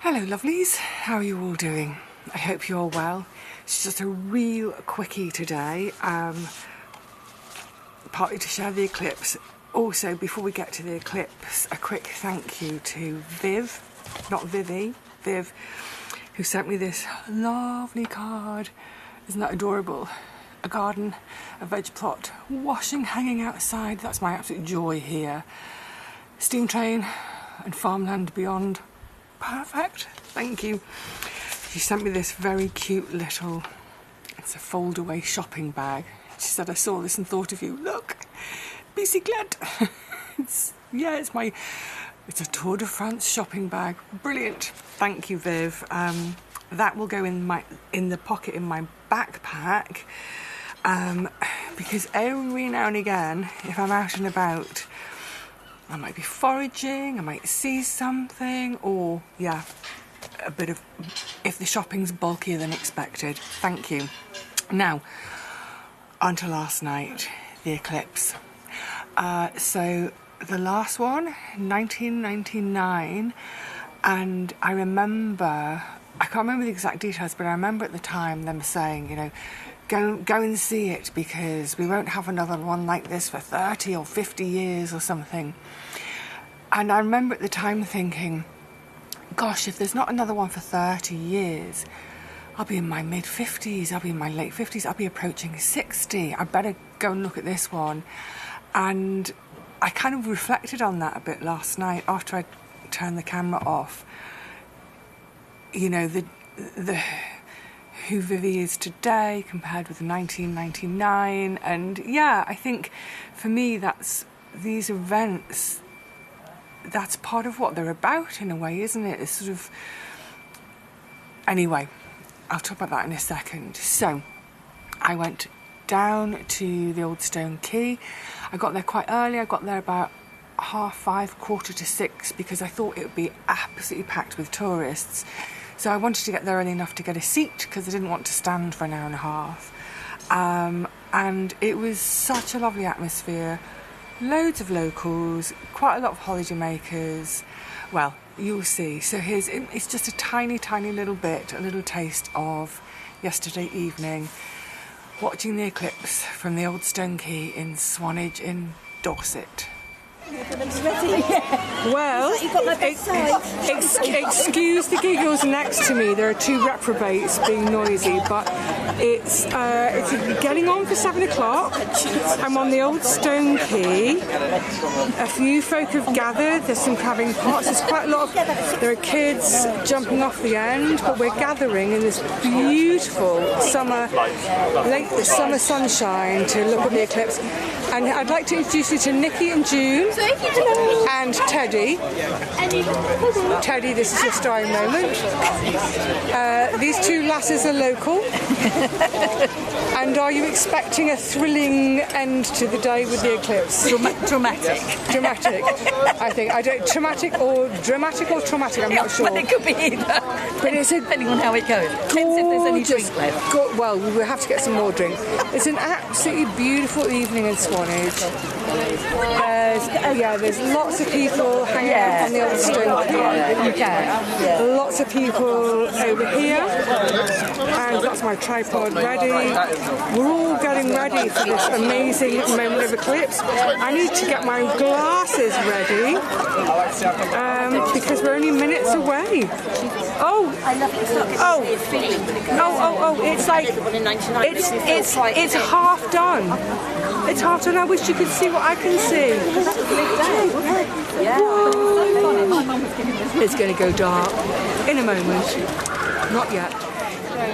Hello lovelies, how are you all doing? I hope you're all well. It's just a real quickie today, partly to share the eclipse. Also, before we get to the eclipse, a quick thank you to Viv, not Vivi, Viv, who sent me this lovely card. Isn't that adorable? A garden, a veg plot, washing hanging outside. That's my absolute joy here. Steam train and farmland beyond. Perfect, thank you. She sent me this very cute little, it's a fold away shopping bag. She said, I saw this and thought of you. Look, bicyclette. It's a Tour de France shopping bag. Brilliant. Thank you, Viv. That will go in the pocket in my backpack, because every now and again, if I'm out and about, I might be foraging, I might see something, or yeah, a bit of, if the shopping's bulkier than expected. Thank you. Now, on to last night, the eclipse. So the last one, 1999, and I remember, I can't remember the exact details, but I remember at the time them saying, you know, go and see it because we won't have another one like this for 30 or 50 years or something. And I remember at the time thinking, gosh, if there's not another one for 30 years, I'll be in my mid-50s, I'll be in my late 50s, I'll be approaching 60. I better go and look at this one. And I kind of reflected on that a bit last night after I turned the camera off. You know, the who Vivi is today compared with 1999, and yeah, I think for me these events, that's part of what they're about in a way, isn't it? It's sort of, anyway, I'll talk about that in a second. So I went down to the old stone quay. I got there quite early. I got there about 5:30, 5:45, because I thought it would be absolutely packed with tourists. So I wanted to get there early enough to get a seat because I didn't want to stand for an hour and a half. And it was such a lovely atmosphere. Loads of locals, quite a lot of holiday makers. Well, you'll see. So it's just a tiny, tiny little bit, a little taste of yesterday evening, watching the eclipse from the old stone quay in Swanage in Dorset. Well, excuse the giggles next to me. There are two reprobates being noisy, but it's getting on for 7 o'clock. I'm on the old stone quay. A few folk have gathered. There's some crabbing pots. There's quite a lot of, there are kids jumping off the end, but we're gathering in this beautiful summer sunshine to look at the eclipse. And I'd like to introduce you to Nikki and June. And Teddy. Teddy, this is your starring moment. These two lasses are local. And are you expecting a thrilling end to the day with the eclipse? Dramatic. Dramatic. I think. Traumatic or traumatic, I'm not sure. But it could be either. But it's depending on how it goes. Depends if there's any drink left. Well, we'll have to get some more drink. It's an absolutely beautiful evening in Swanage. There's lots of people hanging out on the old stone quay. You can. Lots of people over here, and that's my tripod ready. We're all getting ready for this amazing moment of eclipse. I need to get my glasses ready because we're only minutes away. I love it. It's like it's half done. It's half done. I wish you could see what I can see. It's going to go dark in a moment. Not yet.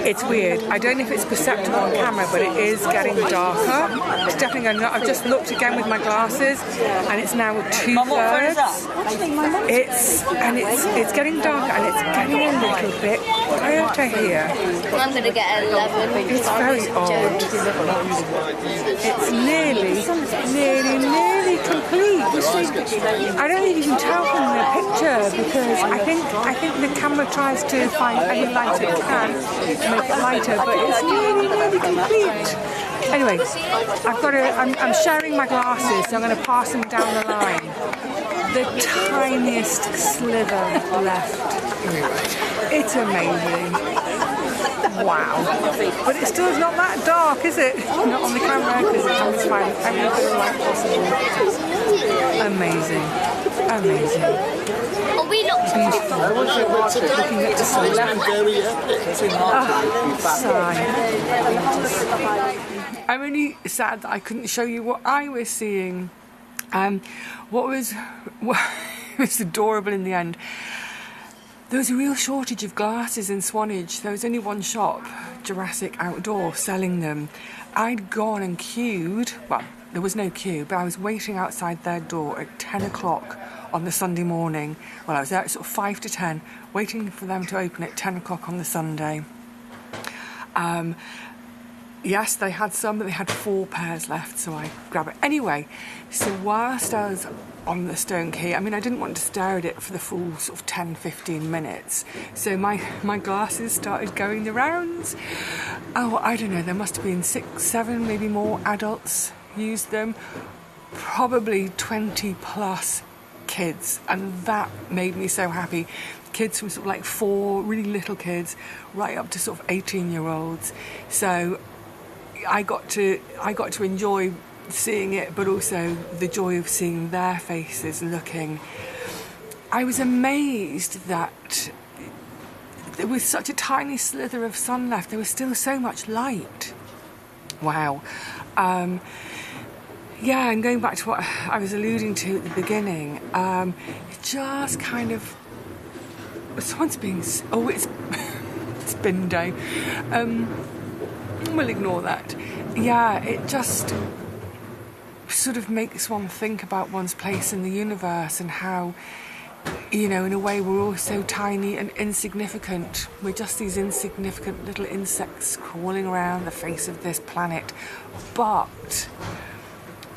It's weird. I don't know if it's perceptible on camera, but it is getting darker. It's definitely going dark. I've just looked again with my glasses, and it's now 2/3. It's getting darker, and it's getting a little bit quieter here. I'm going to get 11. It's very odd. It's nearly complete. I don't think you can tell from the picture because I think the camera tries to find any light it can to make it lighter, but it's nearly complete. Anyway, I'm sharing my glasses, so I'm going to pass them down the line. The tiniest sliver left. Anyway. It's amazing. Wow. But it's still not that dark, is it? Not on the camera, because it's on fine every bit of light possible. Amazing. Amazing. Are we not? Beautiful. Looking at the sunset. I'm really sad that I couldn't show you what I was seeing. What was adorable in the end, there was a real shortage of glasses in Swanage. There was only one shop, Jurassic Outdoor, selling them. I'd gone and queued, well, there was no queue, but I was waiting outside their door at 10 o'clock on the Sunday morning. Well, I was there at sort of 5 to 10, waiting for them to open at 10 o'clock on the Sunday. Yes, they had some, but they had 4 pairs left, so I grabbed it. Anyway, so whilst I was on the stone key, I mean, I didn't want to stare at it for the full sort of 10-15 minutes. So my glasses started going the rounds. Oh, I don't know, there must have been 6, 7, maybe more adults used them. Probably 20 plus kids, and that made me so happy. Kids from sort of like 4 really little kids right up to sort of 18-year-olds. So I got to enjoy seeing it, but also the joy of seeing their faces looking. I was amazed that there was such a tiny slither of sun left. There was still so much light. Wow. Yeah, and going back to what I was alluding to at the beginning, it just kind of, someone's being, oh, it's bin day. We'll ignore that. Yeah, it just sort of makes one think about one's place in the universe and how, you know, in a way we're all so tiny and insignificant. We're just these insignificant little insects crawling around the face of this planet. But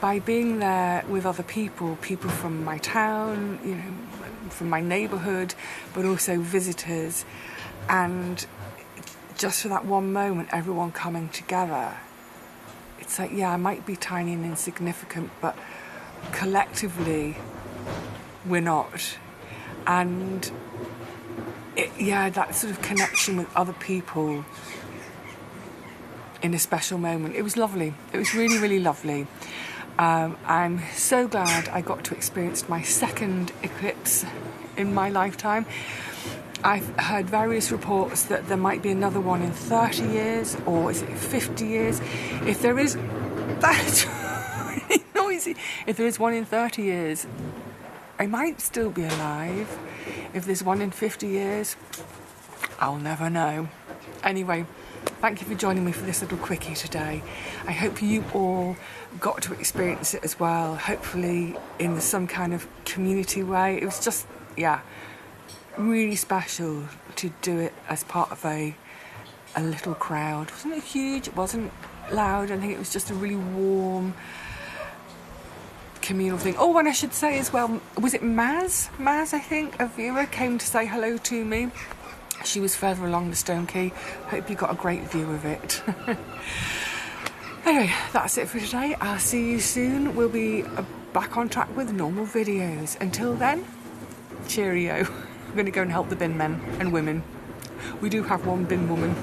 by being there with other people from my town, you know, from my neighbourhood, but also visitors, and just for that one moment, everyone coming together, it's like, yeah, I might be tiny and insignificant, but collectively, we're not. And yeah, that sort of connection with other people in a special moment, it was lovely. It was really, really lovely. I'm so glad I got to experience my second eclipse in my lifetime. I've heard various reports that there might be another one in 30 years, or is it 50 years? If there is, that's really noisy. If there is one in 30 years, I might still be alive. If there's one in 50 years, I'll never know. Anyway, thank you for joining me for this little quickie today. I hope you all got to experience it as well, hopefully in some kind of community way. It was just, yeah, really special to do it as part of a little crowd. It wasn't huge, it wasn't loud. I think it was just a really warm communal thing. Oh, and I should say as well, was it Maz, I think, a viewer, came to say hello to me. She was further along the stone key. Hope you got a great view of it. Anyway, that's it for today. I'll see you soon. We'll be back on track with normal videos. Until then, cheerio. I'm going to go and help the bin men and women. We do have one bin woman.